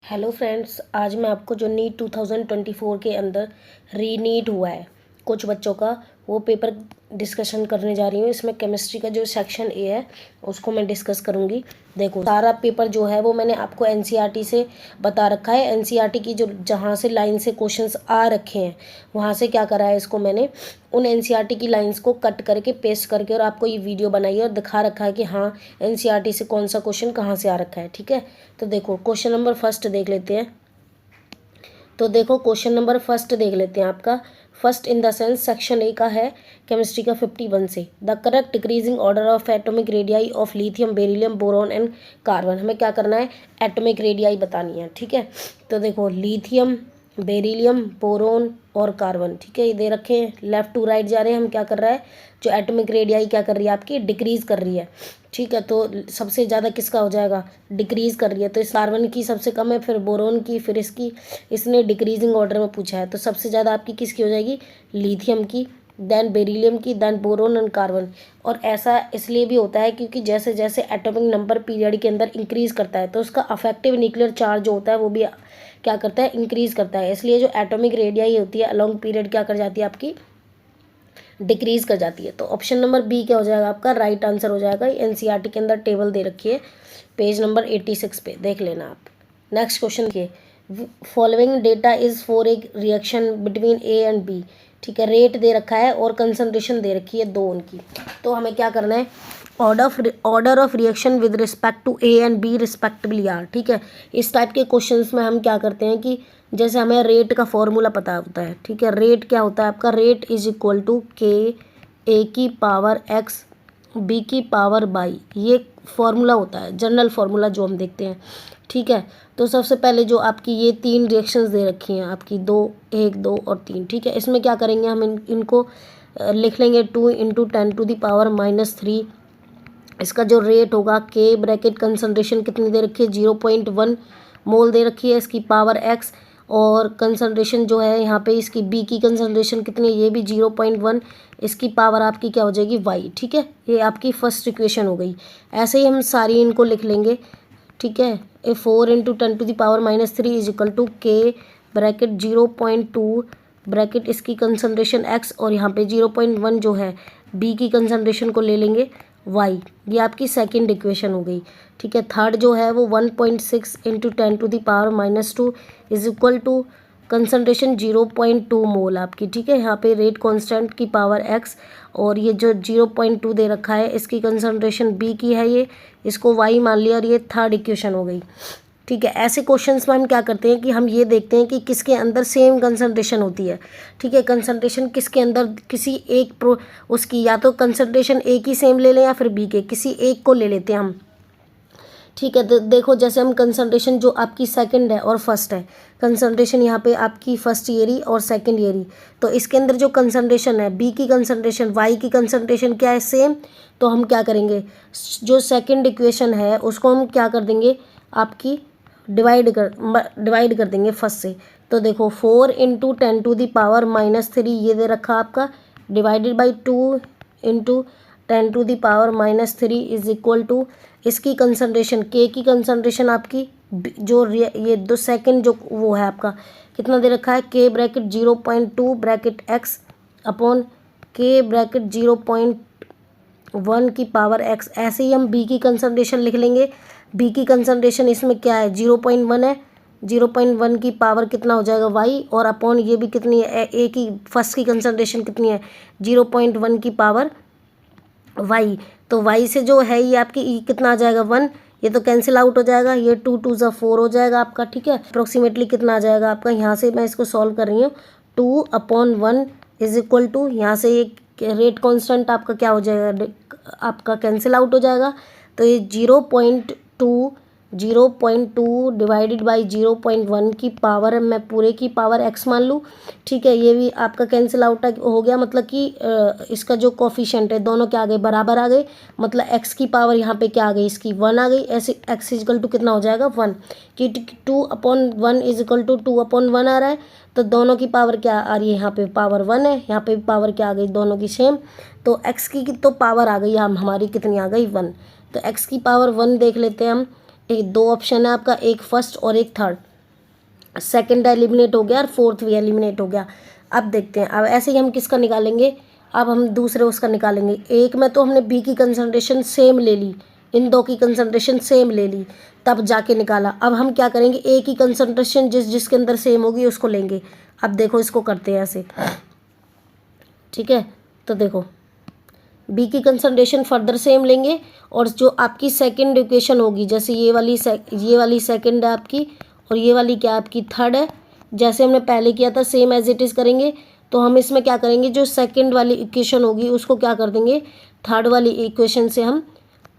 Hello friends, आज मैं आपको जो नीट 2024 के अंदर रीनीट हुआ है कुछ बच्चों का वो पेपर डिस्कशन करने जा रही हूँ। इसमें केमिस्ट्री का जो सेक्शन ए है उसको मैं डिस्कस करूँगी। देखो, सारा पेपर जो है वो मैंने आपको एनसीईआरटी से बता रखा है। एनसीईआरटी की जो जहाँ से लाइन से क्वेश्चंस आ रखे हैं वहाँ से क्या करा है, इसको मैंने उन एनसीईआरटी की लाइंस को कट करके पेस्ट करके और आपको ये वीडियो बनाई है और दिखा रखा है कि हाँ एनसीईआरटी से कौन सा क्वेश्चन कहाँ से आ रखा है। ठीक है, तो देखो क्वेश्चन नंबर फर्स्ट देख लेते हैं। तो देखो क्वेश्चन नंबर फर्स्ट देख लेते हैं। आपका first in the sense section A का है केमिस्ट्री का 51 से। The correct decreasing order of atomic radii of lithium, beryllium, boron and carbon. हमें क्या करना है, एटॉमिक रेडियाई बतानी है। ठीक है, तो देखो लिथियम, बेरिलियम, बोरोन और कार्बन, ठीक है, ये दे रखे हैं। लेफ्ट टू राइट जा रहे हैं। हम क्या कर रहा है, जो एटॉमिक रेडियाई क्या कर रही है आपकी, डिक्रीज कर रही है। ठीक है, तो सबसे ज़्यादा किसका हो जाएगा, डिक्रीज कर रही है। तो इस कार्बन की सबसे कम है, फिर बोरोन की, फिर इसकी। इसने डिक्रीजिंग ऑर्डर में पूछा है, तो सबसे ज़्यादा आपकी किसकी हो जाएगी, लिथियम की, देन बेरिलियम की, देन बोरोन एंड कार्बन। और ऐसा इसलिए भी होता है क्योंकि जैसे जैसे एटॉमिक नंबर पीरियड के अंदर इंक्रीज करता है तो उसका अफेक्टिव न्यूक्लियर चार्ज जो होता है वो भी क्या करता है, इंक्रीज करता है। इसलिए जो एटॉमिक रेडियाई होती है अलॉन्ग पीरियड क्या कर जाती है आपकी, डिक्रीज कर जाती है। तो ऑप्शन नंबर बी क्या हो जाएगा आपका, राइट आंसर हो जाएगा। एनसीईआरटी के अंदर टेबल दे रखी है पेज नंबर 86 पे, देख लेना आप। Next question the following data is for a reaction between A and B. ठीक है, रेट दे रखा है और कंसंट्रेशन दे रखी है दो उनकी। तो हमें क्या करना है, order of reaction with respect to A and B respectively are. ठीक है, इस टाइप के क्वेश्चंस में हम क्या करते हैं कि जैसे हमें रेट का फॉर्मूला पता होता है। ठीक है, रेट क्या होता है आपका, रेट इज इक्वल टू के ए की पावर एक्स बी की पावर बाई। ये फॉर्मूला होता है, जनरल फार्मूला जो हम देखते हैं। ठीक है, तो सबसे पहले जो आपकी ये तीन रिएक्शंस दे रखी हैं आपकी, 2, 1, 2 और 3। ठीक है, इसमें क्या करेंगे हम इनको लिख लेंगे 2 × 10⁻³ इसका जो रेट होगा, के ब्रैकेट कंसंट्रेशन कितनी दे रखी है, 0.1 मोल दे रखी है, इसकी पावर एक्स। और कंसंट्रेशन जो है यहाँ पे इसकी बी की कंसंट्रेशन कितनी है, ये भी 0.1, इसकी पावर आपकी क्या हो जाएगी, वाई। ठीक है, ये आपकी फर्स्ट इक्वेशन हो गई। ऐसे ही हम सारी इनको लिख लेंगे। ठीक है, 4 × 10⁻³ इज इक्वल टू के ब्रैकेट 0.2 ब्रैकेट इसकी कंसंट्रेशन एक्स और यहाँ पे 0.1 जो है बी की कंसंट्रेशन को ले लेंगे वाई। ये आपकी सेकंड इक्वेशन हो गई। ठीक है, थर्ड जो है वो 1.6 × 10⁻² इज इक्वल टू कंसंट्रेशन 0.2 मोल आपकी। ठीक है, यहाँ पे रेट कांस्टेंट की पावर एक्स और ये जो 0.2 दे रखा है इसकी कंसंट्रेशन बी की है, ये इसको वाई मान लिया और ये थर्ड इक्वेशन हो गई। ठीक है, ऐसे क्वेश्चंस में हम क्या करते हैं कि हम ये देखते हैं कि किसके अंदर सेम कंसंट्रेशन होती है। ठीक है, कंसंट्रेशन किसके अंदर किसी एक उसकी या तो कंसंट्रेशन ए की सेम ले लें या फिर बी के, किसी एक को ले लेते हैं हम। ठीक है, तो देखो जैसे हम कंसंट्रेशन जो आपकी सेकंड है और फर्स्ट है, कंसंट्रेशन यहाँ पे आपकी फर्स्ट ईयरी और सेकंड ईयरी, तो इसके अंदर जो कंसंट्रेशन है बी की कंसंट्रेशन वाई की कंसंट्रेशन क्या है, सेम। तो हम क्या करेंगे, जो सेकंड इक्वेशन है उसको हम क्या कर देंगे, आपकी डिवाइड कर देंगे फर्स्ट से। तो देखो 4 × 10⁻³ ये दे रखा आपका, divided by 2 × 10⁻³ is equal to इसकी कंसंट्रेशन के की कंसंट्रेशन आपकी जो ये दो सेकंड जो वो है आपका कितना दे रखा है, के ब्रैकेट 0.2 ब्रैकेट एक्स अपॉन के ब्रैकेट 0.1 की पावर एक्स। ऐसे ही हम बी की कंसंट्रेशन लिख लेंगे। बी की कंसंट्रेशन इसमें क्या है, 0.1 है, 0.1 की पावर कितना हो जाएगा वाई और अपॉन ये भी कितनी है, ए की फर्स्ट की कंसंट्रेशन कितनी है, 0.1 की पावर वाई। तो वाई से जो है ये आपकी ई कितना आ जाएगा, 1। ये तो कैंसिल आउट हो जाएगा, ये 2 × 2 = 4 हो जाएगा आपका। ठीक है, अप्रोक्सीमेटली कितना आ जाएगा आपका, यहाँ से मैं इसको सॉल्व कर रही हूँ, 2/1 इज इक्वल टू यहाँ से ये रेट कांस्टेंट आपका क्या हो जाएगा, आपका कैंसिल आउट हो जाएगा। तो ये 0.2 डिवाइडेड बाई 0.1 की पावर मैं पूरे की पावर एक्स मान लूँ। ठीक है, ये भी आपका कैंसिल आउट हो गया, मतलब कि इसका जो कोफिशिएंट है दोनों क्या आ गए, बराबर आ गए। मतलब एक्स की पावर यहाँ पे क्या आ गई, इसकी 1 आ गई। ऐसे एक्स इज इक्वल टू कितना हो जाएगा, 1, कि 2/1 इज इक्वल टू 2/1 आ रहा है। तो दोनों की पावर क्या आ रही है, यहाँ पे पावर 1 है, यहाँ पे पावर क्या आ गई, दोनों की सेम। तो एक्स की तो पावर आ गई हमारी कितनी आ गई, 1। तो एक्स की पावर 1 देख लेते हैं हम। एक दो ऑप्शन है आपका, एक फर्स्ट और एक थर्ड। सेकंड एलिमिनेट हो गया और फोर्थ भी एलिमिनेट हो गया। अब देखते हैं, अब ऐसे ही हम किसका निकालेंगे, अब हम दूसरे उसका निकालेंगे। एक में तो हमने बी की कंसंट्रेशन सेम ले ली, इन दो की कंसंट्रेशन सेम ले ली, तब जाके निकाला। अब हम क्या करेंगे, ए की कंसंट्रेशन जिसके अंदर सेम होगी उसको लेंगे। अब देखो इसको करते हैं ऐसे, ठीक है। तो देखो बी की कंसंट्रेशन फर्दर सेम लेंगे, और जो आपकी सेकंड इक्वेशन होगी, जैसे ये वाली सेकंड है आपकी, और ये वाली क्या आपकी थर्ड है, जैसे हमने पहले किया था सेम एज इट इज़ करेंगे। तो हम इसमें क्या करेंगे, जो सेकंड वाली इक्वेशन होगी उसको क्या कर देंगे, थर्ड वाली इक्वेशन से हम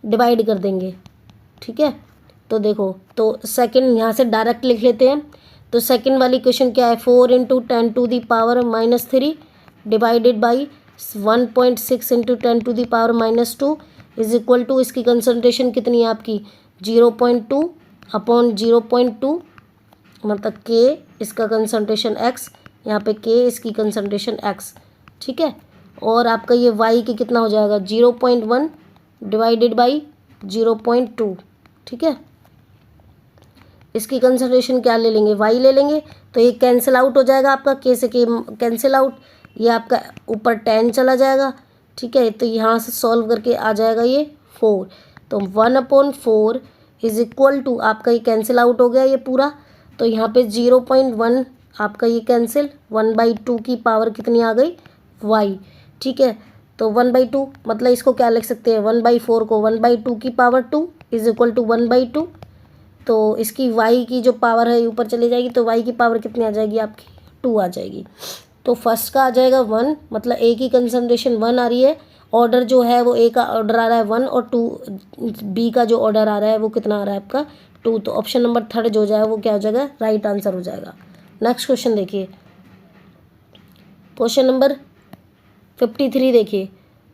डिवाइड कर देंगे, ठीक है। तो देखो, तो सेकंड यहाँ से डायरेक्ट लिख लेते हैं। तो सेकंड वाली इक्वेशन क्या है, 4 × 10⁻³ divided by 1.6 × 10⁻⁻² is equal to, इसकी कंसंट्रेशन कितनी है आपकी 0.2 अपॉन 0.2, मतलब के इसका कंसंट्रेशन x, यहाँ पे के इसकी कंसंट्रेशन x, ठीक है। और आपका ये y की कितना हो जाएगा 0.1 डिवाइडेड बाई 0.2, ठीक है। इसकी कंसंट्रेशन क्या ले लेंगे, y ले लेंगे, तो ये कैंसिल आउट हो जाएगा आपका, के से के कैंसिल आउट, ये आपका ऊपर 10 चला जाएगा, ठीक है। तो यहाँ से सॉल्व करके आ जाएगा ये 4, तो 1/4 इज इक्वल टू, आपका ये कैंसिल आउट हो गया ये पूरा, तो यहाँ पे 0.1 आपका ये कैंसिल, 1/2 की पावर कितनी आ गई y, ठीक है। तो 1/2 मतलब इसको क्या लिख सकते हैं, 1/4 को 1/2 की पावर 2 इज इक्वल टू 1/2। तो इसकी y की जो पावर है ऊपर चली जाएगी, तो y की पावर कितनी आ जाएगी आपकी 2 आ जाएगी। तो फर्स्ट का आ जाएगा 1, मतलब ए की कंसंट्रेशन 1 आ रही है, ऑर्डर जो है वो ए का ऑर्डर आ रहा है 1, और 2 बी का जो ऑर्डर आ रहा है वो कितना आ रहा है आपका 2। तो ऑप्शन नंबर थर्ड जो हो जाएगा वो क्या हो जाएगा, राइट आंसर हो जाएगा। नेक्स्ट क्वेश्चन देखिए, क्वेश्चन नंबर 53 देखिए।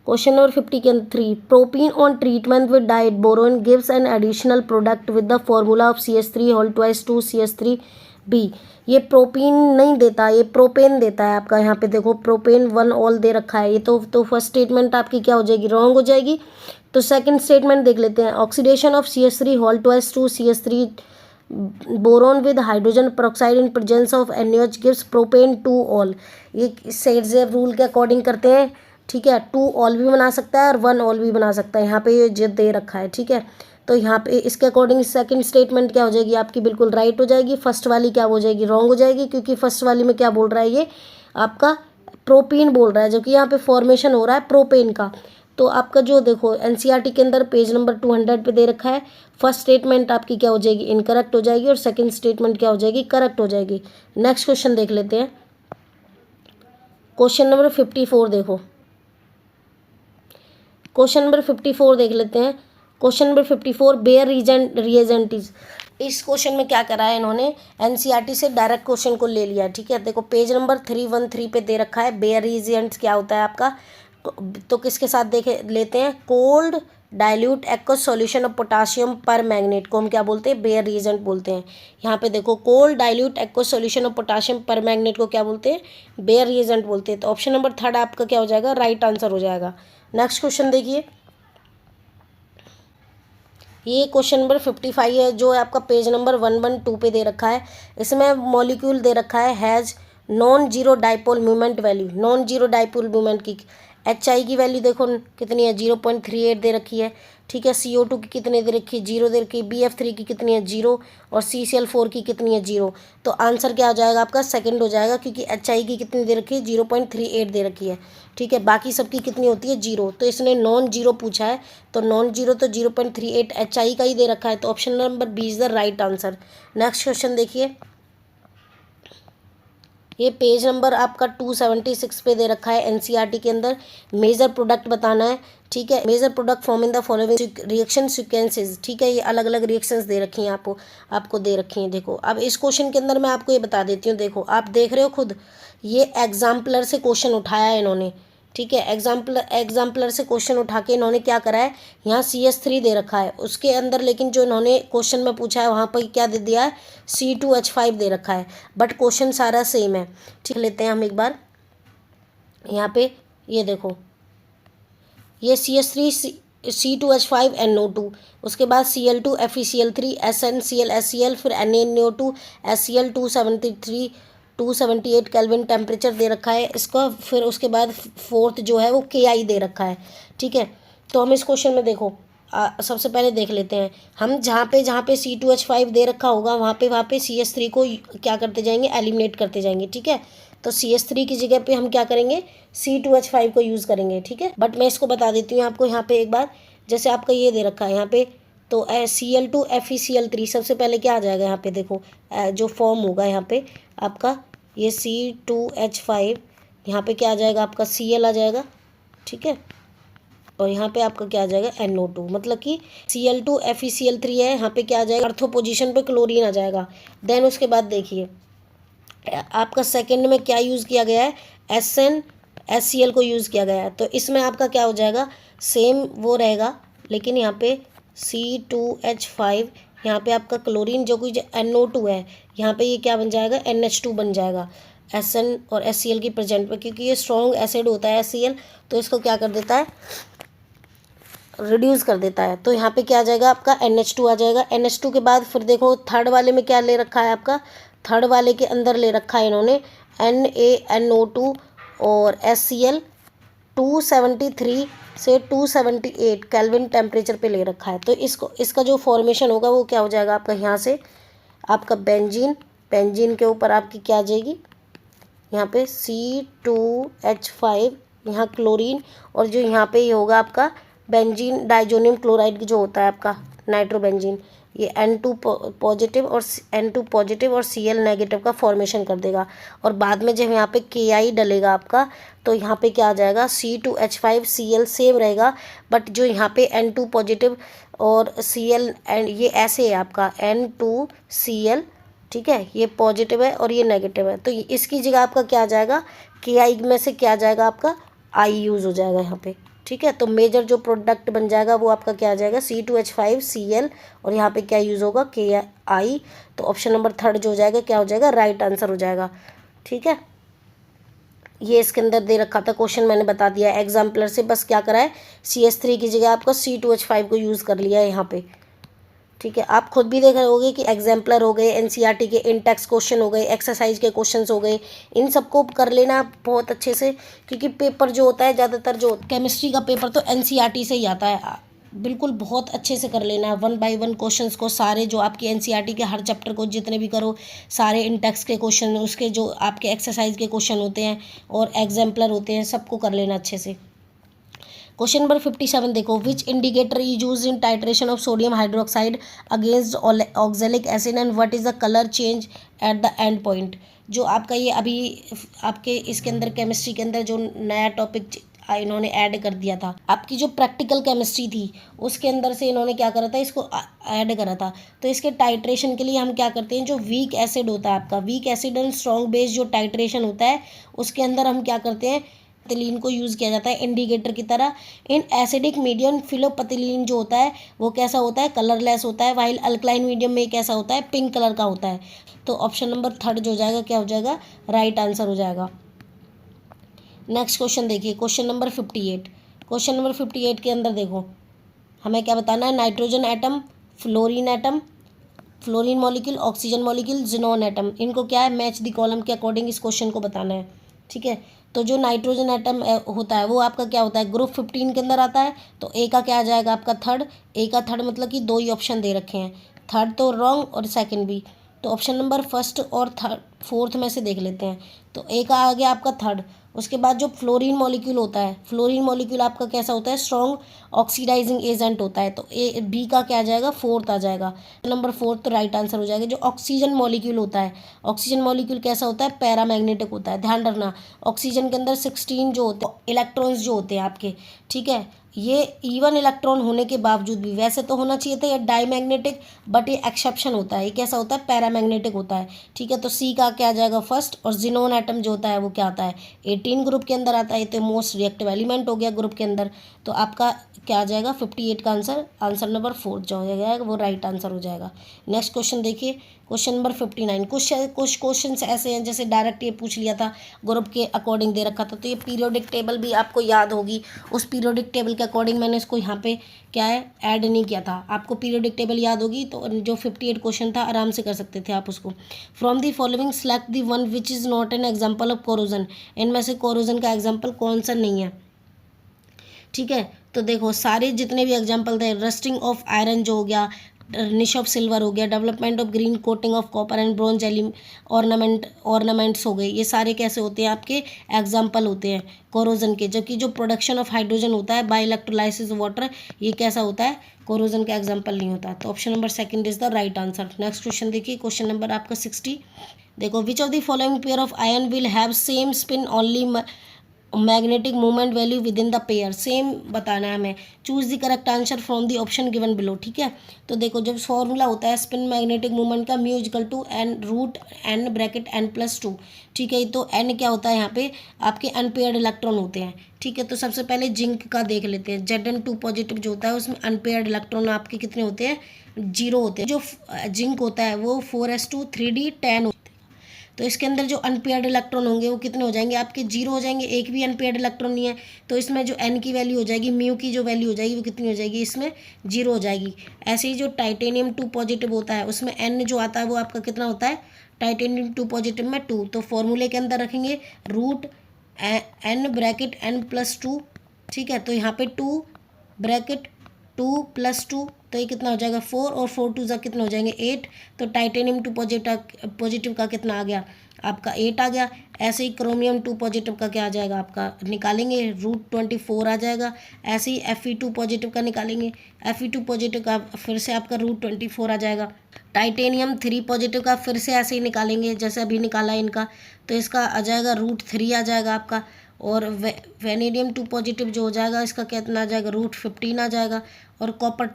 Question number 53, propene on treatment with diborane gives an additional product with the formula of CH3 whole twice 2 CH3b। ये प्रोपीन नहीं देता, ये प्रोपेन देता है आपका। यहाँ पे देखो प्रोपेन 1 ऑल दे रखा है, ये तो फर्स्ट स्टेटमेंट आपकी क्या हो जाएगी, रॉन्ग हो जाएगी। तो सेकंड स्टेटमेंट देख लेते हैं, oxidation of CH3 whole twice 2 CH3 boron with hydrogen peroxide in presence of NaOH gives propane 2 ol. ये सेडजेव रूल के अकॉर्डिंग करते हैं, ठीक है। 2 ऑल भी बना सकता है और 1 ऑल भी बना सकता है, यहाँ पे ये जो दे रखा है, ठीक है। तो यहाँ पे इसके अकॉर्डिंग सेकंड स्टेटमेंट क्या हो जाएगी आपकी, बिल्कुल राइट हो जाएगी। फर्स्ट वाली क्या हो जाएगी, रॉन्ग हो जाएगी, क्योंकि फर्स्ट वाली में क्या बोल रहा है, ये आपका प्रोपीन बोल रहा है, जबकि यहाँ पे फॉर्मेशन हो रहा है प्रोपेन का। तो आपका जो देखो NCERT के अंदर पेज नंबर 200 पे दे रखा है, फर्स्ट स्टेटमेंट आपकी क्या हो जाएगी, इनकरेक्ट हो जाएगी, और सेकंड स्टेटमेंट क्या हो जाएगी, करेक्ट हो जाएगी। नेक्स्ट क्वेश्चन देख लेते हैं, क्वेश्चन नंबर 54 देखो, क्वेश्चन नंबर 54 देख लेते हैं। Question number 54, Baeyer reagents. इस क्वेश्चन में क्या करा है इन्होंने, NCERT से डायरेक्ट क्वेश्चन को ले लिया, ठीक है। देखो पेज नंबर 313 पे दे रखा है, बेयर रिएजेंट्स क्या होता है आपका। तो किसके साथ देखे लेते हैं, cold dilute aqueous solution of potassium पर मैग्नेट को हम क्या बोलते हैं, बेयर रिएजेंट बोलते हैं। यहाँ पे देखो cold dilute aqueous solution of potassium पर मैग्नेट को क्या बोलते हैं, बेयर रिएजेंट बोलते हैं। तो ऑप्शन नंबर थर्ड आपका क्या हो जाएगा, राइट आंसर हो जाएगा। नेक्स्ट क्वेश्चन देखिए, ये क्वेश्चन नंबर 55 है, जो आपका पेज नंबर 112 पे दे रखा है। इसमें मॉलिक्यूल दे रखा है has non zero dipole movement value, non zero dipole movement की HI की वैल्यू देखो कितनी है, 0.38 दे रखी है, ठीक है। CO2 की कितनी दे रखी है, 0 दे रखी है। BF3 की कितनी है, 0, और CCl4 की कितनी है, 0। तो आंसर क्या हो जाएगा आपका, सेकंड हो जाएगा, क्योंकि HI की कितनी दे रखी है, 0.38 दे रखी है, ठीक है। बाकी सबकी कितनी होती है, 0। तो इसने नॉन जीरो पूछा है, तो नॉन जीरो तो 0.38 HI का ही दे रखा है, तो option number B is the right answer. Next question देखिए, ये पेज नंबर आपका 276 पे दे रखा है NCERT के अंदर। मेजर प्रोडक्ट बताना है, ठीक है। Major product form in the following reaction sequences, ठीक है। ये अलग अलग रिएक्शंस दे रखी हैं आपको दे रखी हैं। देखो अब इस क्वेश्चन के अंदर मैं आपको ये बता देती हूँ, देखो आप देख रहे हो खुद, ये एग्जाम्पलर से क्वेश्चन उठाया है इन्होंने, ठीक है। एग्जाम्पलर से क्वेश्चन उठा के इन्होंने क्या करा है, यहाँ CH3 दे रखा है उसके अंदर, लेकिन जो इन्होंने क्वेश्चन में पूछा है वहाँ पर क्या दे दिया है, C2H5 दे रखा है, बट क्वेश्चन सारा सेम है, ठीक। लेते हैं हम एक बार यहाँ पे, ये देखो ये CH3 C2H5NO2, उसके बाद Cl2FeCl3 SnCl फिर NaNO2 HCl 278 केल्विन टेम्परेचर दे रखा है इसका। फिर उसके बाद फोर्थ जो है वो Ki दे रखा है। ठीक है, तो हम इस क्वेश्चन में देखो सबसे पहले देख लेते हैं हम जहाँ पे C2H5 दे रखा होगा वहाँ पे CH3 को क्या करते जाएंगे, एलिमिनेट करते जाएंगे। ठीक है, तो CH3 की जगह पे हम क्या करेंगे, C2H5 को यूज़ करेंगे। ठीक है, बट मैं इसको बता देती हूँ आपको यहाँ पे एक बार। जैसे आपका ये दे रखा है यहाँ पे, तो Cl2FeCl3 सबसे पहले क्या आ जाएगा यहाँ पे देखो, जो फॉर्म होगा यहाँ पे आपका ये C2H5, यहाँ पे क्या आ जाएगा आपका Cl आ जाएगा। ठीक है, और यहाँ पे आपका क्या आ जाएगा NO2, मतलब कि Cl2FeCl3 है, यहाँ पे क्या आ जाएगा, अर्थो पोजीशन पे क्लोरीन आ जाएगा। देन उसके बाद देखिए आपका सेकंड में क्या यूज़ किया गया है, SnHCl को यूज़ किया गया है। तो इसमें आपका क्या हो जाएगा, सेम वो रहेगा, लेकिन यहाँ पे C2H5, यहाँ पे आपका क्लोरीन जो कि NO2 है, यहाँ पे ये क्या बन जाएगा, NH2 बन जाएगा Sn और HCl की प्रेजेंट पे, क्योंकि ये स्ट्रॉन्ग एसिड होता है HCl, तो इसको क्या कर देता है, रिड्यूस कर देता है। तो यहाँ पे क्या आ जाएगा आपका NH2 आ जाएगा। NH2 के बाद फिर देखो थर्ड वाले में क्या ले रखा है आपका, थर्ड वाले के अंदर ले रखा है इन्होंने NaNO2 और HCl 273 से 278 केल्विन टेम्परेचर पे ले रखा है। तो इसका जो फॉर्मेशन होगा वो क्या हो जाएगा आपका, यहाँ से आपका बेंजीन के ऊपर आपकी क्या आ जाएगी, यहाँ पे C2H5, यहाँ क्लोरीन, और जो यहाँ पे ये होगा आपका बेंजीन डाइजोनियम क्लोराइड जो होता है आपका नाइट्रोबेंजीन, ये N2 पॉजिटिव और Cl नेगेटिव का फॉर्मेशन कर देगा। और बाद में जब यहाँ पे Ki डलेगा आपका, तो यहाँ पे क्या आ जाएगा, C2H5Cl सेम रहेगा, बट जो यहाँ पे N2 पॉजिटिव और Cl ये ऐसे है आपका N2Cl। ठीक है, ये पॉजिटिव है और ये नेगेटिव है, तो इसकी जगह आपका क्या आ जाएगा, Ki में से क्या आ जाएगा आपका I यूज़ हो जाएगा यहाँ पे। ठीक है, तो मेजर जो प्रोडक्ट बन जाएगा वो आपका क्या आ जाएगा, C2H5Cl, और यहाँ पे क्या यूज़ होगा, Ki। तो ऑप्शन नंबर थर्ड जो हो जाएगा क्या हो जाएगा, राइट आंसर हो जाएगा। ठीक है, ये इसके अंदर दे रखा था क्वेश्चन, मैंने बता दिया एग्जाम्पलर से, बस क्या करा है, CH3 की जगह आपका C2H5 को यूज़ कर लिया है यहाँ पे। ठीक है, आप खुद भी देख रहे होगे कि एग्जाम्पलर हो गए, एनसीईआरटी के इन टेक्स्ट क्वेश्चन हो गए, एक्सरसाइज के क्वेश्चंस हो गए, इन सबको कर लेना बहुत अच्छे से, क्योंकि पेपर जो होता है ज़्यादातर जो केमिस्ट्री का पेपर तो एनसीईआरटी से ही आता है। बिल्कुल बहुत अच्छे से कर लेना 1 बाय 1 क्वेश्चंस को, सारे जो आपके एनसीईआरटी के हर चैप्टर को जितने भी करो, सारे इन टेक्स्ट के क्वेश्चन, उसके जो आपके एक्सरसाइज के क्वेश्चन होते हैं और एग्जाम्पलर होते हैं, सबको कर लेना अच्छे से। क्वेश्चन नंबर 57 देखो, which indicator is use in titration of sodium hydroxide against oxalic acid and what is the colour change at the end point. जो आपका ये अभी आपके इसके अंदर केमिस्ट्री के अंदर जो नया टॉपिक इन्होंने ऐड कर दिया था, आपकी जो प्रैक्टिकल केमिस्ट्री थी उसके अंदर से इन्होंने क्या करा था, इसको ऐड करा था। तो इसके टाइट्रेशन के लिए हम क्या करते हैं, जो वीक एसिड होता है आपका, weak acid and strong base जो टाइट्रेशन होता है उसके अंदर हम क्या करते हैं, पतिलीन को यूज़ किया जाता है इंडिकेटर की तरह। इन एसिडिक मीडियम फिलोपतिलीन जो होता है वो कैसा होता है, कलरलेस होता है, वाइल अल्कलाइन मीडियम में कैसा होता है, पिंक कलर का होता है। तो ऑप्शन नंबर थर्ड जो हो जाएगा क्या हो जाएगा, राइट आंसर हो जाएगा। नेक्स्ट क्वेश्चन देखिए, क्वेश्चन नंबर 58। क्वेश्चन नंबर 58 के अंदर देखो हमें क्या बताना है, nitrogen atom, fluorine molecule, oxygen molecule, xenon atom, इनको क्या है, मैच द कॉलम के अकॉर्डिंग इस क्वेश्चन को बताना है। ठीक है, तो जो नाइट्रोजन एटम होता है वो आपका क्या होता है, ग्रुप 15 के अंदर आता है। तो ए का क्या आ जाएगा आपका थर्ड, ए का थर्ड मतलब कि दो ही ऑप्शन दे रखे हैं, थर्ड तो रॉन्ग और सेकंड भी। तो ऑप्शन नंबर फर्स्ट और थर्ड फोर्थ में से देख लेते हैं। तो ए का आ गया आपका थर्ड। उसके बाद जो फ्लोरीन मॉलिक्यूल होता है, फ्लोरीन मॉलिक्यूल आपका कैसा होता है, स्ट्रॉन्ग ऑक्सीडाइजिंग एजेंट होता है। तो ए बी का क्या आ जाएगा, फोर्थ आ जाएगा, नंबर फोर्थ तो राइट आंसर हो जाएगा। जो ऑक्सीजन मॉलिक्यूल होता है, ऑक्सीजन मॉलिक्यूल कैसा होता है, पैरामैग्नेटिक होता है। ध्यान रखना ऑक्सीजन के अंदर 16 जो होते हैं इलेक्ट्रॉन्स जो होते हैं आपके, ठीक है, ये इवन इलेक्ट्रॉन होने के बावजूद भी, वैसे तो होना चाहिए था ये डाईमैग्नेटिक, बट ये एक्सेप्शन होता है, ये कैसा होता है, पैरामैग्नेटिक होता है। ठीक है, तो सी का क्या आ जाएगा फर्स्ट, और जिनोन एटम जो होता है वो क्या आता है 18 ग्रुप के अंदर आता है, तो मोस्ट रिएक्टिव एलिमेंट हो गया ग्रुप के अंदर। तो आपका क्या आ जाएगा 58 का आंसर नंबर 4 जो हो जाएगा वो राइट आंसर हो जाएगा। नेक्स्ट क्वेश्चन देखिए, क्वेश्चन नंबर 59। कुछ क्वेश्चन ऐसे हैं जैसे डायरेक्ट ये पूछ लिया था, ग्रुप के अकॉर्डिंग दे रखा था, तो ये पीरियोडिक टेबल भी आपको याद होगी, उस पीरियोडिक टेबल के अकॉर्डिंग मैंने इसको यहाँ पे क्या है ऐड नहीं किया था। आपको पीरियोडिक टेबल याद होगी तो जो 58 क्वेश्चन था आराम से कर सकते थे आप उसको। From the following select the one which is not an example of corrosion, इनमें से कोरोजन का एग्जाम्पल कौन सा नहीं है, ठीक है। तो देखो सारे जितने भी एग्जाम्पल थे, रस्टिंग ऑफ आयरन जो हो गया, निश ऑफ सिल्वर हो गया, development of green coating of copper and bronze ornaments हो गए, ये सारे कैसे होते हैं आपके एग्जाम्पल होते हैं कोरोजन के। जबकि जो प्रोडक्शन ऑफ हाइड्रोजन होता है बाय इलेक्ट्रोलाइसिस वाटर, ये कैसा होता है कोरोजन का एग्जाम्पल नहीं होता। तो option number second is the right answer. Next question देखिए, क्वेश्चन नंबर आपका 60। देखो which of the following pair of ion will have same spin only magnetic movement value within the pair, same बताना है हमें। Choose the correct answer from the option given below, ठीक है। तो देखो जब फॉर्मूला होता है स्पिन मैग्नेटिक मूवमेंट का mu equal to n root n bracket n plus 2, ठीक है। तो एन क्या होता है यहाँ पे आपके अनपेयर्ड इलेक्ट्रॉन होते हैं, ठीक है। तो सबसे पहले जिंक का देख लेते हैं, Zn2 पॉजिटिव जो होता है उसमें अनपेयर्ड इलेक्ट्रॉन आपके कितने होते हैं 0 होते हैं। जो जिंक होता है वो 4s2 3d 10 होते हैं। तो इसके अंदर जो अनपेयर्ड इलेक्ट्रॉन होंगे वो कितने हो जाएंगे आपके 0 हो जाएंगे, एक भी अनपेयर्ड इलेक्ट्रॉन नहीं है। तो इसमें जो एन की वैल्यू हो जाएगी, म्यू की जो वैल्यू हो जाएगी वो कितनी हो जाएगी इसमें 0 हो जाएगी। ऐसे ही जो टाइटेनियम 2 पॉजिटिव होता है उसमें एन जो आता है वो आपका कितना होता है टाइटेनियम 2 पॉजिटिव में 2। तो फॉर्मूले के अंदर रखेंगे root n bracket n plus 2, ठीक है। तो यहाँ पे 2 ब्रैकेट 2 प्लस 2, तो ये कितना हो जाएगा 4 और 4 2 कितना हो जाएंगे 8। तो टाइटेनियम 2 पॉजिटिव का कितना आ गया आपका 8 आ गया। ऐसे ही क्रोमियम 2 पॉजिटिव का क्या आ जाएगा आपका निकालेंगे √24 आ जाएगा। ऐसे ही Fe2 पॉजिटिव का निकालेंगे, Fe2 पॉजिटिव का फिर से आपका √24 आ जाएगा। टाइटेनियम 3 पॉजिटिव का फिर से ऐसे ही निकालेंगे जैसे अभी निकाला इनका, तो इसका आ जाएगा √3 आ जाएगा आपका। और वेनेडियम 2 पॉजिटिव जो हो जाएगा इसका कितना आ जाएगा √15 आ जाएगा। और कॉपर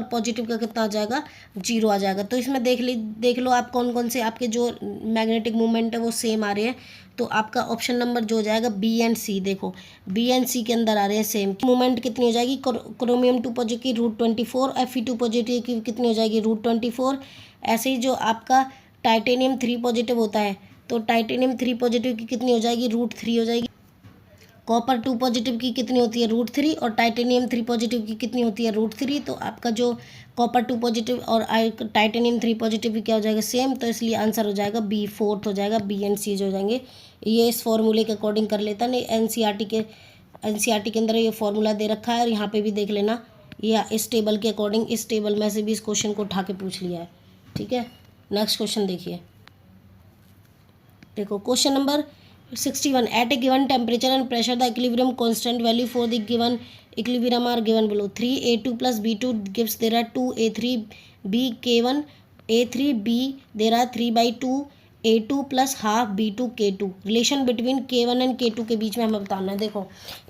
पॉजिटिव का कितना आ जाएगा 0 आ जाएगा। तो इसमें देख लो आप कौन कौन से आपके जो मैग्नेटिक मूवमेंट है वो सेम आ रहे हैं। तो आपका ऑप्शन नंबर जो हो जाएगा बी एंड सी, देखो बी एंड सी के अंदर आ रहे हैं सेम। मूवमेंट कितनी हो जाएगी क्रोमियम 2 पॉजिटिव की √24, Fe2 पॉजिटिव की कितनी हो जाएगी √24। ऐसे ही जो आपका टाइटेनियम 3 पॉजिटिव होता है तो टाइटेनियम 3 पॉजिटिव की कितनी हो जाएगी √3 हो जाएगी। कॉपर 2 पॉजिटिव की कितनी होती है √3 और टाइटेनियम 3 पॉजिटिव की कितनी होती है √3। तो आपका जो कॉपर 2 पॉजिटिव और टाइटेनियम 3 पॉजिटिव की क्या हो जाएगा सेम, तो इसलिए आंसर हो जाएगा बी, फोर्थ हो जाएगा, बी एंड सी जो हो जाएंगे। ये इस फॉर्मूले के अकॉर्डिंग कर लेता नहीं, एनसीईआरटी के अंदर ये फॉर्मूला दे रखा है और यहाँ पे भी देख लेना ये इस टेबल के अकॉर्डिंग, इस टेबल में से भी इस क्वेश्चन को उठा के पूछ लिया है, ठीक है। नेक्स्ट क्वेश्चन देखिए, देखो question number 61। At a given temperature and pressure the equilibrium constant value for the given equilibrium are given below. 3a2 plus b2 gives there are 2a3b k1 a3b there are 3/2 a2 plus half b2 k2। Relation between k1 and k2 के बीच में हमें बताना है। देखो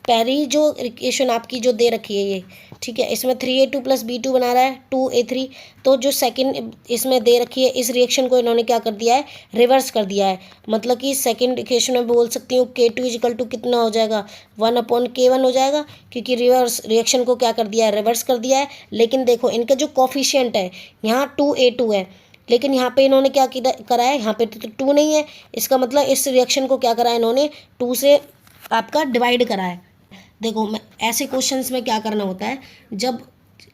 पहली जो equation आपकी जो दे रखी है ये, ठीक है, इसमें 3a2 plus b2 बना रहा है 2a3। तो जो सेकंड इसमें दे रखी है इस रिएक्शन को इन्होंने क्या कर दिया है रिवर्स कर दिया है। मतलब कि सेकंड इक्वेशन में बोल सकती हूँ k2 इक्वल टू कितना हो जाएगा 1/k1 हो जाएगा, क्योंकि रिवर्स रिएक्शन को क्या कर दिया है रिवर्स कर दिया है। लेकिन देखो इनका जो कोफिशिएंट है यहाँ 2a2 है, लेकिन यहाँ पे इन्होंने क्या करा है यहाँ पे तो 2 नहीं है, इसका मतलब इस रिएक्शन को क्या करा है इन्होंने 2 से आपका डिवाइड करा है। देखो मैं ऐसे क्वेश्चंस में क्या करना होता है, जब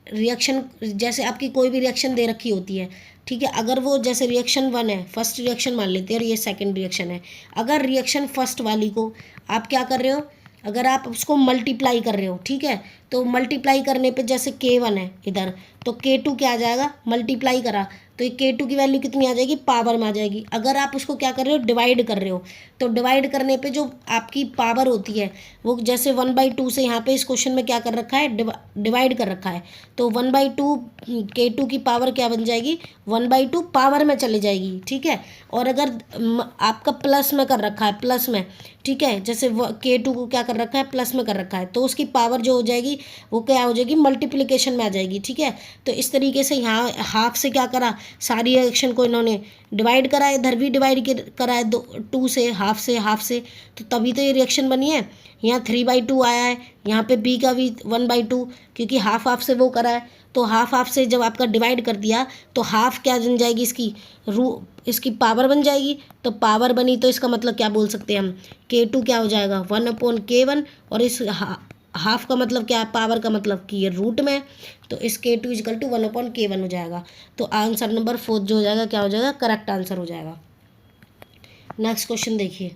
रिएक्शन जैसे आपकी कोई भी रिएक्शन दे रखी होती है, ठीक है, अगर वो जैसे रिएक्शन 1 है, फर्स्ट रिएक्शन मान लेते हैं और ये सेकंड रिएक्शन है। अगर रिएक्शन फर्स्ट वाली को आप क्या कर रहे हो, अगर आप उसको मल्टीप्लाई कर रहे हो, ठीक है, तो मल्टीप्लाई करने पे जैसे k1 है इधर, तो k2 क्या आ जाएगा मल्टीप्लाई करा तो ये k2 की वैल्यू कितनी आ जाएगी पावर में आ जाएगी। अगर आप उसको क्या कर रहे हो डिवाइड कर रहे हो, तो डिवाइड करने पे जो आपकी पावर होती है वो जैसे 1/2 से यहाँ पे इस क्वेश्चन में क्या कर रखा है डिवाइड कर रखा है, तो 1/2 k2 की पावर क्या बन जाएगी 1/2 पावर में चली जाएगी, ठीक है। और अगर आपका प्लस में कर रखा है प्लस में, ठीक है, जैसे k2 को क्या कर रखा है प्लस में कर रखा है, तो उसकी पावर जो हो जाएगी वो क्या हो जाएगी मल्टीप्लिकेशन में आ जाएगी, ठीक है। तो इस तरीके से यहाँ हाफ से क्या करा सारी रिएक्शन को इन्होंने डिवाइड करा है, इधर भी डिवाइड करा है 2 से, हाफ से, तो तभी तो ये रिएक्शन बनी है। यहाँ 3/2 आया है, यहाँ पे बी का भी 1/2, क्योंकि हाफ से वो करा है। तो हाफ से जब आपका डिवाइड कर दिया तो हाफ क्या बन जाएगी, इसकी पावर बन जाएगी। तो पावर बनी तो इसका मतलब क्या बोल सकते हैं हम, K2 क्या हो जाएगा 1/K1, और इस हाफ का मतलब क्या है, पावर का मतलब कि ये रूट में है, तो इस K2 = 1/K1 हो जाएगा। तो आंसर नंबर 4 जो हो जाएगा क्या हो जाएगा, करेक्ट आंसर हो जाएगा। नेक्स्ट क्वेश्चन देखिए।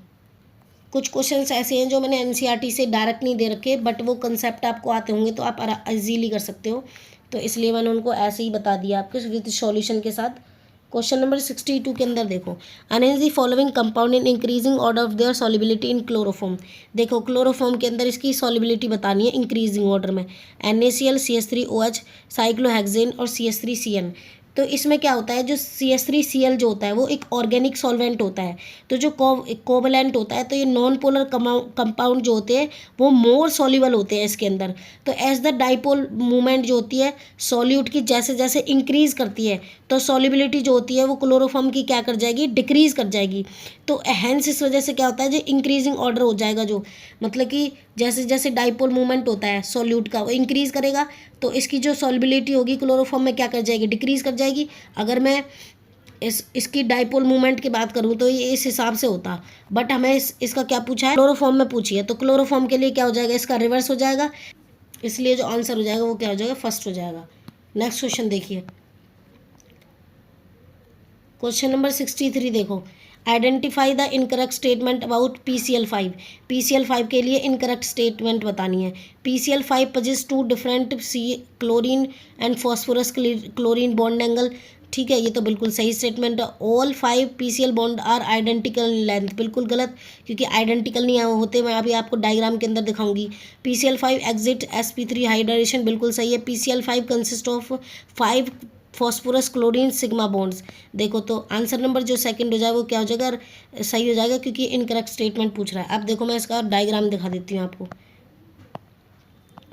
कुछ क्वेश्चंस ऐसे हैं जो मैंने NCERT से डायरेक्ट नहीं दे रखे, बट वो कंसेप्ट आपको आते होंगे तो आप इजीली कर सकते हो, तो इसलिए मैंने उनको ऐसे ही बता दिया आपके विद सॉल्यूशन के साथ। क्वेश्चन नंबर 62 के अंदर देखो, arrange the following compound in increasing order of their solubility in chloroform. देखो क्लोरोफॉर्म के अंदर इसकी सॉल्युबिलिटी बतानी है इंक्रीजिंग ऑर्डर में, NaCl, CH3OH, साइक्लोहेक्सेन और CH3Cn। तो इसमें क्या होता है, जो CH3Cl जो होता है वो एक ऑर्गेनिक सॉल्वेंट होता है, तो जो कोवलेंट होता है, तो ये नॉन पोलर कंपाउंड जो होते हैं वो मोर सॉल्युबल होते हैं इसके अंदर। तो एज द डाइपोल मूवमेंट जो होती है सॉल्यूट की जैसे जैसे इंक्रीज करती है, तो सॉल्युबिलिटी जो होती है वो क्लोरोफॉर्म की क्या कर जाएगी, डिक्रीज कर जाएगी। तो हैंस इस वजह से क्या होता है, जो इंक्रीजिंग ऑर्डर हो जाएगा, जो मतलब कि जैसे जैसे डाइपोल मूवमेंट होता है सॉल्यूट का वो इंक्रीज करेगा, तो इसकी जो सॉल्युबिलिटी होगी क्लोरोफॉर्म में क्या कर जाएगी, डिक्रीज कर जाएगी। अगर मैं इसकी डाइपोल मूवमेंट की बात करूँ तो ये इस हिसाब से होता, बट हमें इसका क्या पूछा है, क्लोरोफॉर्म में पूछी है, तो क्लोरोफॉर्म के लिए क्या हो जाएगा, इसका रिवर्स हो जाएगा, इसलिए जो आंसर हो जाएगा वो क्या हो जाएगा, फर्स्ट हो जाएगा। नेक्स्ट क्वेश्चन देखिए। क्वेश्चन नंबर 63 देखो, identify the incorrect statement about PCl5। PCl5 के लिए इनकरेक्ट स्टेटमेंट बतानी है। PCl5 possesses 2 different chlorine and phosphorus chlorine bond angle. ठीक है, ये तो बिल्कुल सही स्टेटमेंट है। All 5 PCl bond are identical in length, बिल्कुल गलत, क्योंकि आइडेंटिकल नहीं होते, मैं अभी आपको डायग्राम के अंदर दिखाऊंगी। PCl5 एग्जिट sp3 हाइड्रेशन, बिल्कुल सही है। PCl5 consist of 5 phosphorus chlorine sigma bonds. देखो तो आंसर नंबर जो सेकंड हो जाए वो क्या हो जाएगा, सही हो जाएगा, क्योंकि इनकरेक्ट स्टेटमेंट पूछ रहा है। अब देखो मैं इसका डायग्राम दिखा देती हूँ आपको,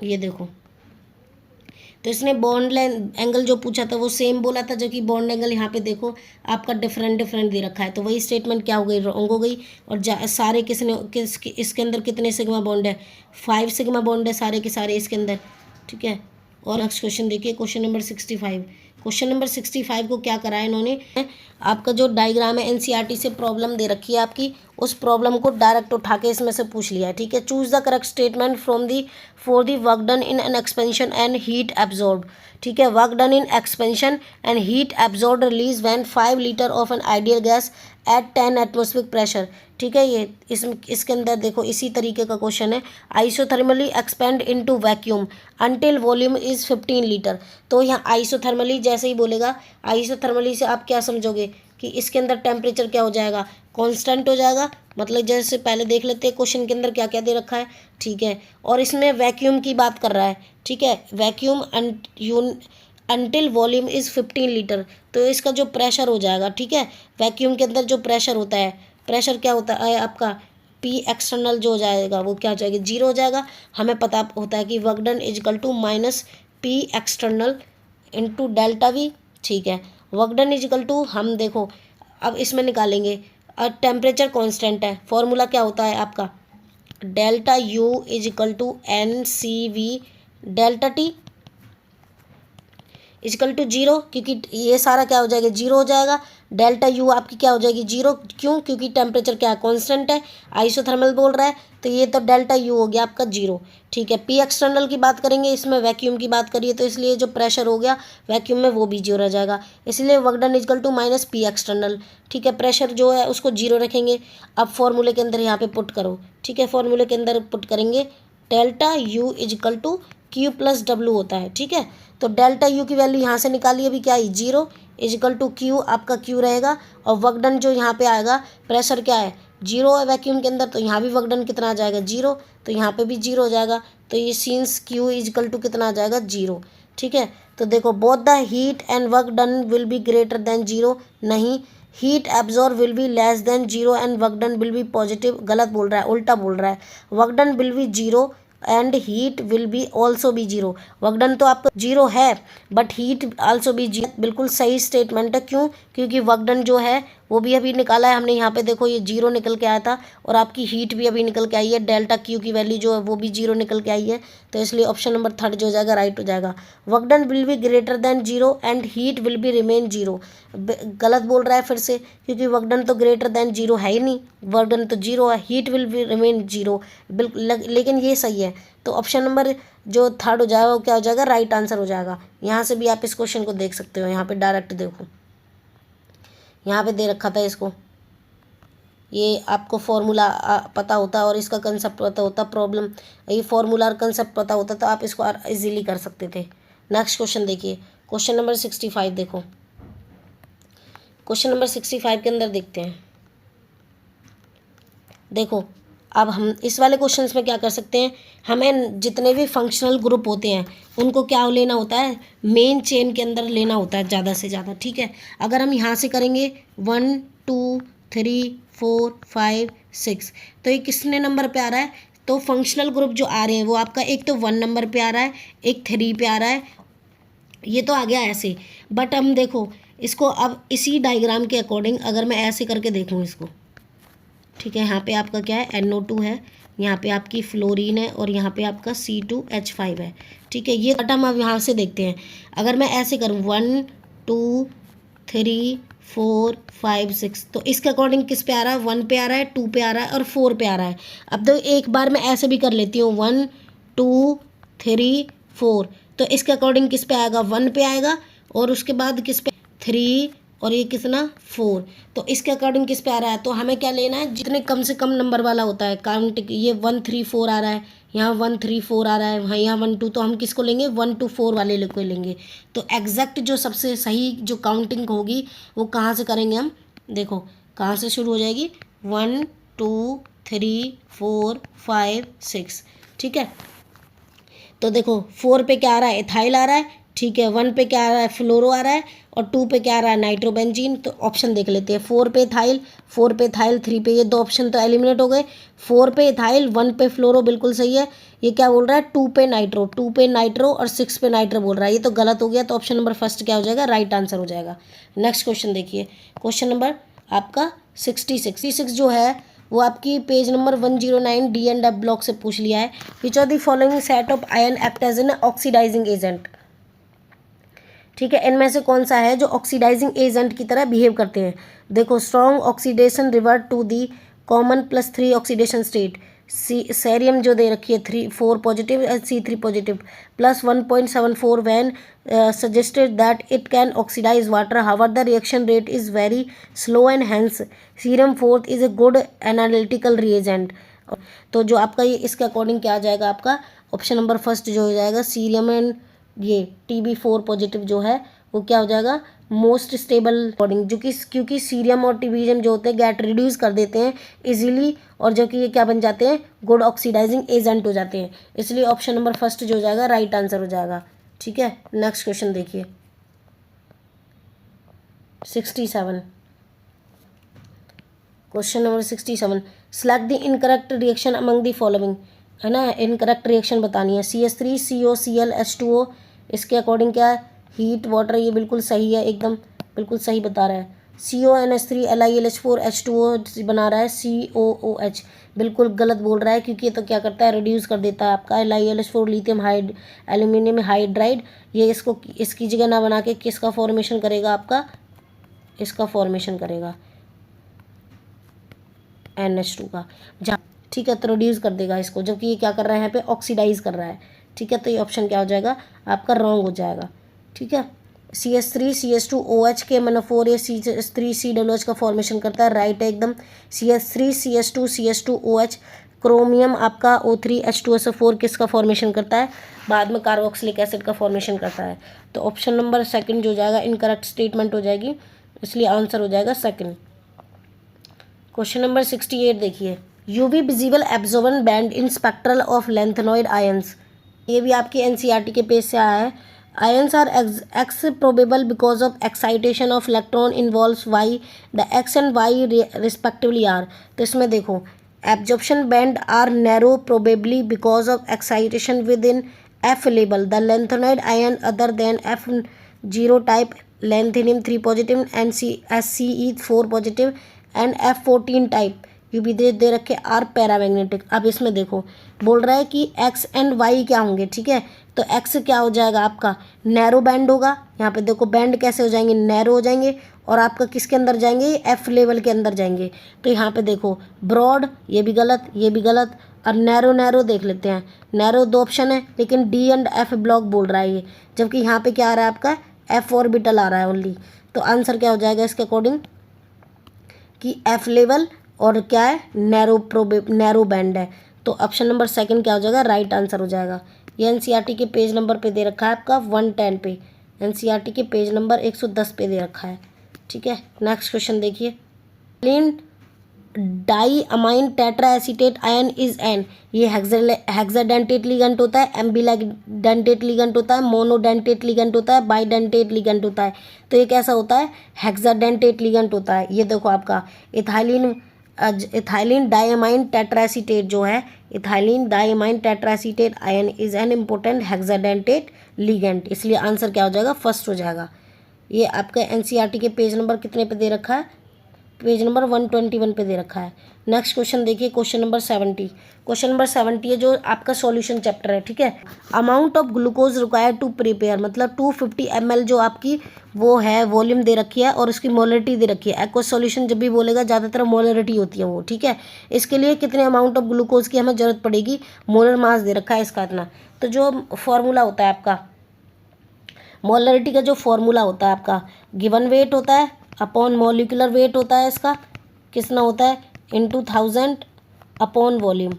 ये देखो। तो इसने बॉन्ड लेंथ एंगल जो पूछा था वो सेम बोला था, जो कि बॉन्ड एंगल यहाँ पे देखो आपका डिफरेंट दे रखा है, तो वही स्टेटमेंट क्या हो गई, रॉन्ग हो गई। और सारे इसके अंदर कितने सिग्मा बॉन्ड है, 5 सिग्मा बॉन्ड है सारे के सारे इसके अंदर। ठीक है, और नेक्स्ट क्वेश्चन देखिए, क्वेश्चन नंबर 65। क्वेश्चन नंबर 65 को क्या करा है इन्होंने, आपका जो डायग्राम है NCERT से प्रॉब्लम दे रखी है आपकी, उस प्रॉब्लम को डायरेक्ट उठा के इसमें से पूछ लिया है। ठीक है, choose the correct statement for the work done in an expansion and heat absorb. ठीक है, work done in expansion and heat absorb release when 5 litre of an ideal gas at 10 atmospheric pressure. ठीक है, ये इसके अंदर देखो इसी तरीके का क्वेश्चन है, isothermally expand into vacuum until volume is 15 litre. तो यहाँ आइसोथर्मली जैसे ही बोलेगा, आइसोथर्मली से आप क्या समझोगे कि इसके अंदर टेम्परेचर क्या हो जाएगा, कांस्टेंट हो जाएगा। मतलब जैसे पहले देख लेते हैं क्वेश्चन के अंदर क्या क्या दे रखा है। ठीक है, और इसमें वैक्यूम की बात कर रहा है। ठीक है, vacuum until volume is 15 litre, तो इसका जो प्रेशर हो जाएगा, ठीक है, वैक्यूम के अंदर जो प्रेशर होता है, प्रेशर क्या होता है आपका, P एक्सटर्नल जो हो जाएगा वो क्या हो जाएगा, 0 हो जाएगा। हमें पता होता है कि work done = minus P external into delta V। ठीक है, वर्क डन = हम देखो अब इसमें निकालेंगे, और टेम्परेचर कांस्टेंट है, फॉर्मूला क्या होता है आपका, delta U = NCV delta T = 0, क्योंकि ये सारा क्या हो जाएगा, 0 हो जाएगा। डेल्टा U आपकी क्या हो जाएगी, 0, क्यों, क्योंकि टेम्परेचर क्या है, कांस्टेंट है, आइसोथर्मल बोल रहा है, तो ये तो डेल्टा U हो गया आपका 0। ठीक है, P एक्सटर्नल की बात करेंगे, इसमें वैक्यूम की बात करिए, तो इसलिए जो प्रेशर हो गया वैक्यूम में वो भी 0 रह जाएगा, इसलिए work done = minus P external. ठीक है, प्रेशर जो है उसको 0 रखेंगे। अब फॉर्मूले के अंदर यहाँ पे पुट करो। ठीक है, फॉर्मूले के अंदर पुट करेंगे, डेल्टा U = Q + W होता है। ठीक है, तो डेल्टा U की वैल्यू यहाँ से निकालिए, अभी क्या है, 0 = Q, आपका Q रहेगा। और वर्क डन जो यहाँ पे आएगा, प्रेशर क्या है, 0 है वैक्यूम के अंदर, तो यहाँ भी वर्क डन कितना आ जाएगा, 0, तो यहाँ पे भी 0 हो जाएगा। तो ये सीन्स Q = कितना आ जाएगा, 0। ठीक है, तो देखो both the heat and work done will be greater than 0, नहीं, heat absorb will be less than 0 and work done will be positive, गलत बोल रहा है, उल्टा बोल रहा है, work done will be 0, and heat will be also be zero. Work done तो आपका जीरो है but heat also be zero, बिल्कुल सही स्टेटमेंट है। क्यों? क्योंकि वर्क डन जो है वो भी अभी निकाला है हमने, यहाँ पे देखो ये जीरो निकल के आया था और आपकी हीट भी अभी निकल के आई है, डेल्टा क्यू की वैल्यू जो है वो भी जीरो निकल के आई है। तो इसलिए ऑप्शन नंबर थर्ड जो हो जाएगा राइट हो जाएगा। Work done will be greater than zero and heat will be remain zero. गलत बोल रहा है फिर से, क्योंकि वर्क डन तो ग्रेटर देन जीरो है ही नहीं, वर्क डन तो जीरो है, heat will be remain zero बिल्कुल, लेकिन ये सही है। तो ऑप्शन नंबर जो थर्ड हो जाएगा वो क्या हो जाएगा? राइट आंसर हो जाएगा। यहाँ से भी आप इस क्वेश्चन को देख सकते हो, यहाँ पे डायरेक्ट देखो, यहाँ पे दे रखा था इसको, ये आपको फॉर्मूला पता होता और इसका कंसेप्ट पता होता, प्रॉब्लम ये फॉर्मूला और कंसेप्ट पता होता तो आप इसको इजीली कर सकते थे। नेक्स्ट क्वेश्चन देखिए, क्वेश्चन नंबर 65 देखो, क्वेश्चन नंबर 65 के अंदर देखते हैं। देखो अब हम इस वाले क्वेश्चंस में क्या कर सकते हैं, हमें जितने भी फंक्शनल ग्रुप होते हैं उनको क्या लेना होता है, मेन चेन के अंदर लेना होता है ज़्यादा से ज़्यादा, ठीक है। अगर हम यहाँ से करेंगे 1 2 3 4 5 6, तो ये किसने नंबर पे आ रहा है? तो फंक्शनल ग्रुप जो आ रहे हैं वो आपका एक तो 1 नंबर पे आ रहा है, एक 3 पे आ रहा है, ये तो आ गया ऐसे। बट हम देखो इसको अब इसी डायग्राम के अकॉर्डिंग अगर मैं ऐसे करके देखूँ इसको, ठीक है, यहाँ पे आपका क्या है, NO2 है, यहाँ पे आपकी फ्लोरीन है और यहाँ पे आपका C2H5 है, ठीक है। ये आइटम अब यहाँ से देखते हैं, अगर मैं ऐसे करूँ 1 2 3 4 5 6, तो इसके अकॉर्डिंग किस पे आ रहा है? 1 पे आ रहा है, 2 पे आ रहा है और 4 पे आ रहा है। अब तो एक बार मैं ऐसे भी कर लेती हूँ 1 2 3 4, तो इसके अकॉर्डिंग किस पे आएगा? 1 पे आएगा और उसके बाद किस पे? 3 और ये कितना? 4। तो इसके अकॉर्डिंग किस पे आ रहा है? तो हमें क्या लेना है, जितने कम से कम नंबर वाला होता है काउंट, ये 1 3 4 आ रहा है, यहाँ 1 3 4 आ रहा है, वहाँ यहाँ 1 2, तो हम किसको लेंगे? 1 2 4 वाले को लेंगे। तो एग्जैक्ट जो सबसे सही जो काउंटिंग होगी वो कहाँ से करेंगे हम? देखो कहाँ से शुरू हो जाएगी, 1 2 3 4 5 6, ठीक है। तो देखो 4 पे क्या आ रहा है? इथाइल आ रहा है, ठीक है। 1 पे क्या आ रहा है? फ्लोरो आ रहा है और 2 पे क्या आ रहा है? नाइट्रोबेंजीन। तो ऑप्शन देख लेते हैं, 4 पे इथाइल, 4 पे इथाइल, 3 पे, ये दो ऑप्शन तो एलिमिनेट हो गए। 4 पे इथाइल, 1 पे फ्लोरो, बिल्कुल सही है। ये क्या बोल रहा है? 2 पे नाइट्रो, 2 पे नाइट्रो और 6 पे नाइट्रो बोल रहा है, ये तो गलत हो गया। तो ऑप्शन नंबर फर्स्ट क्या हो जाएगा? राइट आंसर हो जाएगा। नेक्स्ट क्वेश्चन देखिए, क्वेश्चन नंबर आपका 66 जो है वो आपकी पेज नंबर 109 D&F ब्लॉक से पूछ लिया है। Which are the following set of ion act as an oxidising agent, ठीक है, इनमें से कौन सा है जो ऑक्सीडाइजिंग एजेंट की तरह बिहेव करते हैं? देखो strong oxidation revert to the common +3 oxidation state, cerium जो दे रखी है 4 positive C3 positive plus 1.74 when suggested that it can oxidize water, however the reaction rate is very slow and hence serum 4 is a good analytical reagent। तो जो आपका ये इसके according क्या आ जाएगा आपका? ऑप्शन नंबर फर्स्ट जो हो जाएगा सीरियम एंड ये TB4 पॉजिटिव जो है वो क्या हो जाएगा? मोस्ट स्टेबल अकॉर्डिंग, जो कि क्योंकि सीरियम और टीबीएम जो होते हैं गैट रिड्यूस कर देते हैं इजीली, और जो कि ये क्या बन जाते हैं? गुड ऑक्सीडाइजिंग एजेंट हो जाते हैं, इसलिए ऑप्शन नंबर फर्स्ट जो हो जाएगा राइट आंसर हो जाएगा, ठीक है। नेक्स्ट क्वेश्चन देखिए 67, question number 67, select the incorrect reaction among the following, है ना, इनकरेक्ट रिएक्शन बतानी है। CH3 COCl H2O, इसके अकॉर्डिंग क्या है? हीट वाटर, ये बिल्कुल सही है, एकदम बिल्कुल सही बता रहा है। CONH3 LiLH4 H2O बना रहा है COOH, बिल्कुल गलत बोल रहा है, क्योंकि ये तो क्या करता है? रिड्यूस कर देता है आपका LiLH4 lithium hide aluminium hydride, ये इसको इसकी जगह ना बना के किसका फॉर्मेशन करेगा आपका? इसका फॉर्मेशन करेगा NH2 का, जहाँ, ठीक है, तो रिड्यूस कर देगा इसको, जबकि ये क्या कर रहा है? यहाँ पे ऑक्सीडाइज कर रहा है, ठीक है। तो ये ऑप्शन क्या हो जाएगा आपका? रॉन्ग हो जाएगा, ठीक है। CH3 CH2OH के MnO4 या CH3 COOH का फॉर्मेशन करता है, राइट है एकदम। CH3 CH2 CH2OH, क्रोमियम आपका O3 H2SO4 किसका फॉर्मेशन करता है? बाद में कार्बोक्सिलिक एसिड का फॉर्मेशन करता है। तो ऑप्शन नंबर सेकंड जो हो जाएगा इनकरेक्ट स्टेटमेंट हो जाएगी, इसलिए आंसर हो जाएगा सेकंड। क्वेश्चन नंबर 68 देखिए, UV visible absorbent band in spectral of lanthanoid ions, ये भी आपकी NCERT के पेज से आया है। Ions are x probable because of excitation of electron involves y, the x and y respectively are. तो इसमें देखो absorption band are narrow probably because of excitation within f लेबल the lanthanoid ion other than F0 type lanthanum 3 positive and SCE 4 positive and F14 type UV दे रखे are paramagnetic. अब इसमें देखो बोल रहा है कि एक्स एंड वाई क्या होंगे, ठीक है। तो एक्स क्या हो जाएगा आपका नैरो बैंड होगा, यहाँ पे देखो बैंड कैसे हो जाएंगे नैरो हो जाएंगे, और आपका किसके अंदर जाएंगे एफ लेवल के अंदर जाएंगे। तो यहाँ पे देखो ब्रॉड ये भी गलत ये भी गलत, और नैरो नैरो देख लेते हैं, नैरो 2 ऑप्शन है लेकिन डी एंड एफ ब्लॉक बोल रहा है ये, जबकि यहाँ पे क्या आ रहा है आपका एफ ऑर्बिटल आ रहा है ओनली। तो आंसर क्या हो जाएगा इसके अकॉर्डिंग कि एफ लेवल और क्या है नैरो बैंड है। तो ऑप्शन नंबर सेकंड क्या हो जाएगा राइट आंसर हो जाएगा। ये एनसीईआरटी के पेज नंबर पे दे रखा है आपका 110 पे, एनसीईआरटी के पेज नंबर 110 पे दे रखा है, ठीक है। नेक्स्ट क्वेश्चन देखिए, di amine tetra acetate ion is an, ये हेक्साडेंटेट लिगेंड होता है, एम्बिडेंटेट लिगेंड होता है, मोनोडेंटेट लिगेंड होता है, बाइडेंटेट लिगेंड होता है। तो ये कैसा होता है हेक्साडेंटेट लिगेंड होता है। ये देखो आपका इथाइलिन डाइअमाइन टेट्राएसीटेट जो है, ethylene diamine tetraacetate ion is an important hexadentate ligand, इसलिए आंसर क्या हो जाएगा फर्स्ट हो जाएगा। ये आपका एनसीईआरटी के पेज नंबर कितने पे दे रखा है, पेज नंबर 121 पे दे रखा है। नेक्स्ट क्वेश्चन देखिए, क्वेश्चन नंबर 70। क्वेश्चन नंबर 70 है जो आपका सॉल्यूशन चैप्टर है, ठीक है। Amount of glucose required to prepare, मतलब 250 ml जो आपकी वो है वॉल्यूम दे रखी है और उसकी मोलरिटी दे रखी है। एक्वस सॉल्यूशन जब भी बोलेगा ज़्यादातर मोलरिटी होती है वो, ठीक है। इसके लिए कितने अमाउंट ऑफ ग्लूकोज की हमें ज़रूरत पड़ेगी, मोलर मास दे रखा है इसका इतना। तो जो फॉर्मूला होता है आपका मोलरिटी का, जो फॉर्मूला होता है आपका गिवन वेट होता है अपॉन मॉलिक्यूलर वेट होता है इसका, कितना होता है इनटू 1000 अपॉन वॉल्यूम,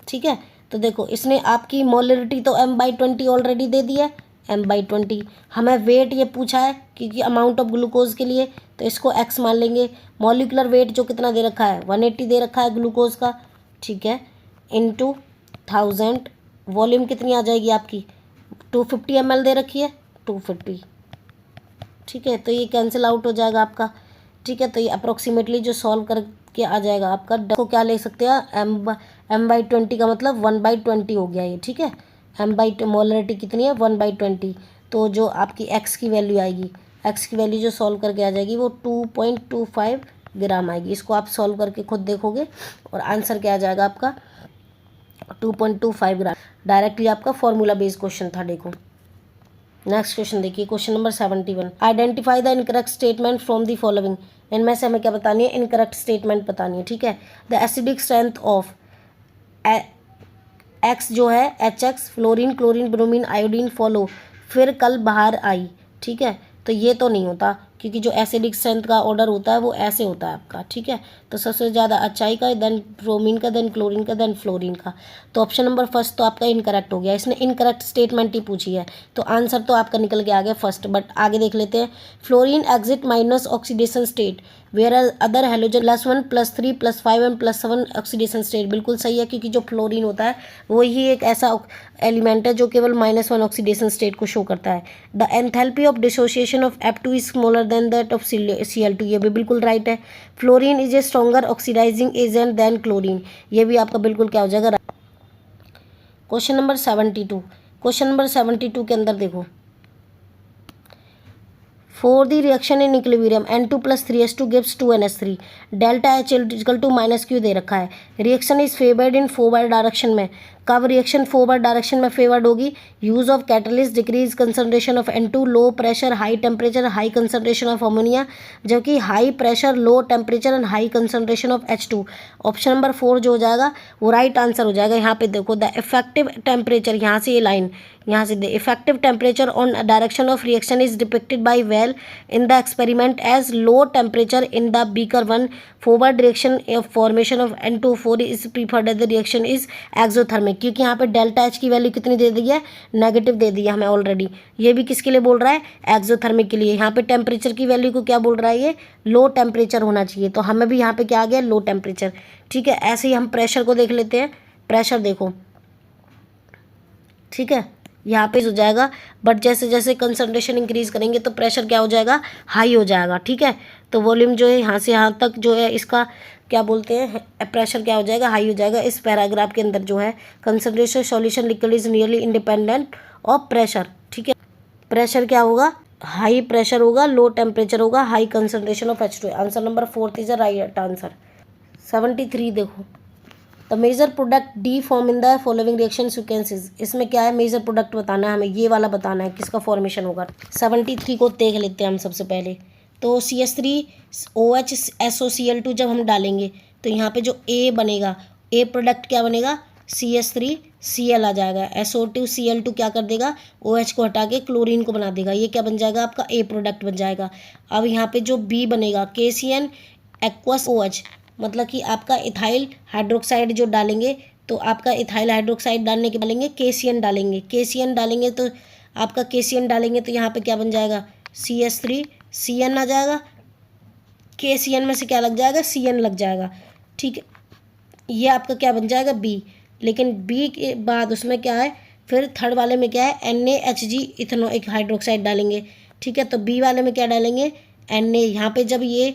ठीक है। तो देखो इसने आपकी मोलरिटी तो m/20 ऑलरेडी दे दी है, m/20। हमें वेट ये पूछा है क्योंकि अमाउंट ऑफ ग्लूकोज के लिए, तो इसको x मान लेंगे। मॉलिक्यूलर वेट जो कितना दे रखा है 180 दे रखा है ग्लूकोज का, ठीक है, इनटू 1000। वॉल्यूम कितनी आ जाएगी आपकी 250 ml दे रखी है 250, ठीक है। तो ये कैंसिल आउट हो जाएगा आपका, ठीक है। तो ये अप्रोक्सीमेटली जो सॉल्व करके आ जाएगा आपका, को क्या ले सकते हैं m/20 का मतलब 1/20 हो गया ये, ठीक है। मोलरिटी कितनी है 1/20। तो जो आपकी x की वैल्यू आएगी, x की वैल्यू जो सॉल्व करके आ जाएगी वो 2.25 ग्राम आएगी। इसको आप सॉल्व करके खुद देखोगे और आंसर क्या आ जाएगा आपका 2.25 ग्राम। डायरेक्टली आपका फॉर्मूला बेस्ड क्वेश्चन था। देखो नेक्स्ट क्वेश्चन देखिए, question number 71। Identify the incorrect statement from the following, इनमें से हमें क्या बतानी है इनकरेक्ट स्टेटमेंट बतानी है, ठीक है। The acidic strength of x जो है HX fluorine chlorine bromine iodine follow, फिर कल बाहर आई, ठीक है। तो ये तो नहीं होता क्योंकि जो एसिडिक स्ट्रेंथ का ऑर्डर होता है वो ऐसे होता है आपका, ठीक है। तो सबसे ज़्यादा HI का, देन ब्रोमीन का, देन क्लोरीन का, देन फ्लोरीन का। तो ऑप्शन नंबर फर्स्ट तो आपका इनकरेक्ट हो गया, इसने इनकरेक्ट स्टेटमेंट ही पूछी है तो आंसर तो आपका निकल के आ गया फर्स्ट। बट आगे देख लेते हैं, fluorine exhibit minus oxidation state where other halogen +1 +3 +5 and +7 oxidation state. बिल्कुल सही है क्योंकि जो फ्लोरीन होता है वही एक ऐसा एलिमेंट है जो केवल -1 ऑक्सीडेशन स्टेट को शो करता है। The enthalpy of dissociation of F2 is smaller than that of Cl2, ये भी बिल्कुल राइट है। Fluorine is a stronger oxidising agent than chlorine, ये भी आपका बिल्कुल क्या हो जाएगा। Question number 72। क्वेश्चन नंबर 72 के अंदर देखो, for the reaction in equilibrium N2 + 3H2 gives 2NH3 delta H =-Q दे रखा है। Reaction is favoured in forward direction में, कब रिएक्शन फॉरवर्ड डायरेक्शन में फेवर्ड होगी, use of catalyst decrease concentration of N2, low pressure high temperature high concentration of ammonia, जबकि high pressure low temperature and high concentration of H2। Option number 4 जो हो जाएगा वो right answer हो जाएगा। यहाँ पे देखो द इफेक्टिव टेम्परेचर, यहाँ से ये लाइन यहाँ से effective temperature on direction of reaction is depicted by well in the experiment as low temperature in the beaker 1, forward reaction formation of N2O4 is preferred the reaction is exothermic, क्योंकि यहाँ पे delta H की value कितनी दे दी है negative दे दी है हमें already. ये भी किसके लिए बोल रहा है एक्सोथर्मिक के लिए। यहाँ पे टेम्परेचर की वैल्यू को क्या बोल रहा है ये लो टेम्परेचर होना चाहिए, तो हमें भी यहाँ पे क्या आ गया लो टेम्परेचर, ठीक है। ऐसे ही हम प्रेशर को देख लेते हैं, प्रेशर देखो, ठीक है। यहाँ पे हो जाएगा, बट जैसे जैसे कंसंट्रेशन इंक्रीज करेंगे तो प्रेशर क्या हो जाएगा, हाई हो जाएगा। ठीक है, तो वॉल्यूम जो है यहाँ से यहाँ तक जो है इसका क्या बोलते हैं, प्रेशर क्या हो जाएगा, हाई हो जाएगा। इस पैराग्राफ के अंदर जो है concentration solution liquid is nearly independent of pressure. ठीक है, प्रेशर क्या होगा, हाई प्रेशर होगा, लो टेम्परेचर होगा, high concentration of H2। Answer number 4 is the right answer. 73 देखो, the major product D form in the following reaction sequences. इसमें क्या है, मेजर प्रोडक्ट बताना है हमें, ये वाला बताना है किसका फॉर्मेशन होगा। 73 को देख लेते हैं हम सबसे पहले। तो CH3OH SOCl2 जब हम डालेंगे तो यहाँ पे जो ए बनेगा, ए प्रोडक्ट क्या बनेगा, CH3Cl आ जाएगा। SO2Cl2 क्या कर देगा, OH को हटा के क्लोरीन को बना देगा, ये क्या बन जाएगा आपका ए प्रोडक्ट बन जाएगा। अब यहाँ पे जो बी बनेगा, KCN एक्वस OH, मतलब कि आपका इथाइल हाइड्रोक्साइड जो डालेंगे, तो आपका इथाइल हाइड्रोक्साइड डालने के डालेंगे KCN डालेंगे, KCN डालेंगे तो आपका KCN डालेंगे तो यहाँ पे क्या बन जाएगा, CH3CN आ जाएगा। KCN में से क्या लग जाएगा, CN लग जाएगा। ठीक है, ये आपका क्या बन जाएगा, बी। लेकिन बी के बाद उसमें क्या है, फिर थर्ड वाले में क्या है, NaHG इथेनॉइक हाइड्रोक्साइड डालेंगे। ठीक है, तो बी वाले में क्या डालेंगे, Na। यहाँ पे जब ये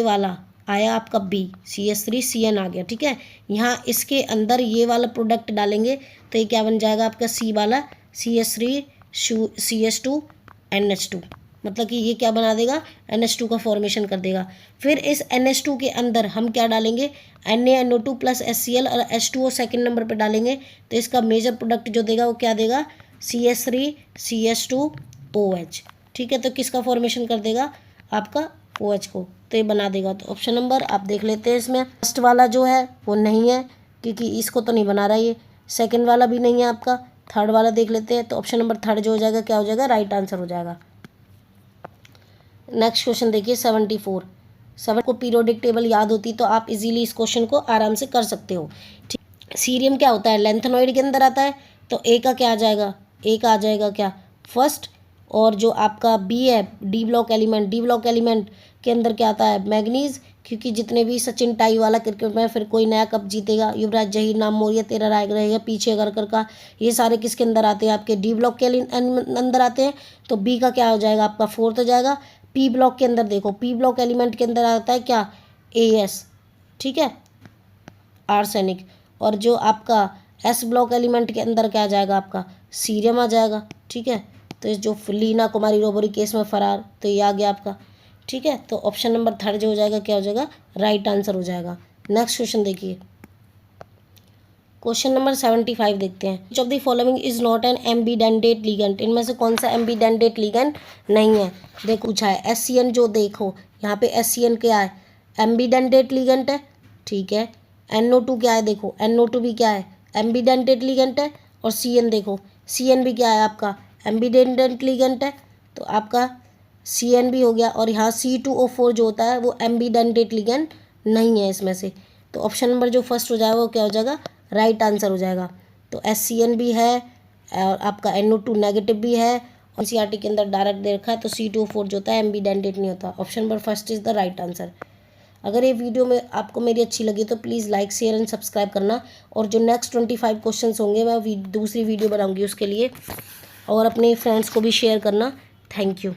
वाला आया आपका बी, CH3CN आ गया। ठीक है, यहाँ इसके अंदर ये वाला प्रोडक्ट डालेंगे तो ये क्या बन जाएगा आपका सी वाला, CH3CH2NH2, मतलब कि ये क्या बना देगा, NH2 का फॉर्मेशन कर देगा। फिर इस NH2 के अंदर हम क्या डालेंगे, NaNO2 प्लस HCl और H2O सेकेंड नंबर पे डालेंगे, तो इसका मेजर प्रोडक्ट जो देगा वो क्या देगा, CH3CH2OH। ठीक है, तो किसका फॉर्मेशन कर देगा, आपका OH को, तो ये बना देगा। तो ऑप्शन नंबर आप देख लेते हैं, इसमें फर्स्ट वाला जो है वो नहीं है क्योंकि इसको तो नहीं बना रहा ये, सेकंड वाला भी नहीं है आपका, थर्ड वाला देख लेते हैं। तो ऑप्शन नंबर थर्ड जो हो जाएगा क्या हो जाएगा, राइट आंसर हो जाएगा। नेक्स्ट क्वेश्चन देखिए 74। को पीरियोडिक टेबल याद होती तो आप इजीली इस क्वेश्चन को आराम से कर सकते हो। ठीक, सीरियम क्या होता है, लेंथेनॉइड के अंदर आता है, तो ए का क्या आ जाएगा, ए का आ जाएगा क्या, फर्स्ट। और जो आपका बी है, डी ब्लॉक एलिमेंट के अंदर क्या आता है, मैग्नीज, क्योंकि जितने भी सचिन टाई वाला क्रिकेट में फिर कोई नया कप जीतेगा, युवराज जहीर नाम मोरिया तेरा राय रहेगा पीछे अगर कर का, ये सारे किसके अंदर आते हैं, आपके डी ब्लॉक के अंदर आते हैं। तो बी का क्या हो जाएगा, आपका फोर्थ हो जाएगा। पी ब्लॉक के अंदर देखो, पी ब्लॉक एलिमेंट के अंदर आता है क्या, AS। ठीक है, आर्सेनिक। और जो आपका एस ब्लॉक एलिमेंट के अंदर क्या आ जाएगा, आपका सीरियम आ जाएगा। ठीक है, तो जो लीना कुमारी रोबोरी केस में फरार, तो ये आ गया आपका। ठीक है, तो ऑप्शन नंबर थर्ड जो हो जाएगा क्या हो जाएगा, राइट आंसर हो जाएगा। नेक्स्ट क्वेश्चन देखिए, क्वेश्चन नंबर 75 देखते हैं। विच of the following is not an ambidentate ligand, इनमें से कौन सा एम्बीडेंटेट लिगेंड नहीं है। देखो पूछा है SCN, जो देखो यहाँ पे SCN क्या है, एम्बीडेंटेट लिगेंड है। ठीक है, NO2 क्या है, देखो NO2 भी क्या है, एम्बीडेंटेट लिगेंड है। और CN देखो, CN भी क्या है आपका, एम्बीडेंटेट लिगेंड है। तो आपका CN भी हो गया। और यहाँ C2O4 जो होता है वो एम्बीडेंटेट लिगेंड नहीं है इसमें से। तो ऑप्शन नंबर जो फर्स्ट हो जाएगा वो क्या हो जाएगा, राइट आंसर हो जाएगा। तो SCN भी है और आपका NO2 नेगेटिव भी है, और NCERT के अंदर डायरेक्ट दे रखा है। तो C2O4 जो होता है एम्बीडेंटेट नहीं होता। Option number first is the right answer. अगर ये वीडियो में आपको मेरी अच्छी लगी तो please like share and subscribe करना। और जो नेक्स्ट 25 क्वेश्चन होंगे मैं दूसरी वीडियो बनाऊंगी उसके लिए, और अपने फ्रेंड्स को भी शेयर करना। Thank you.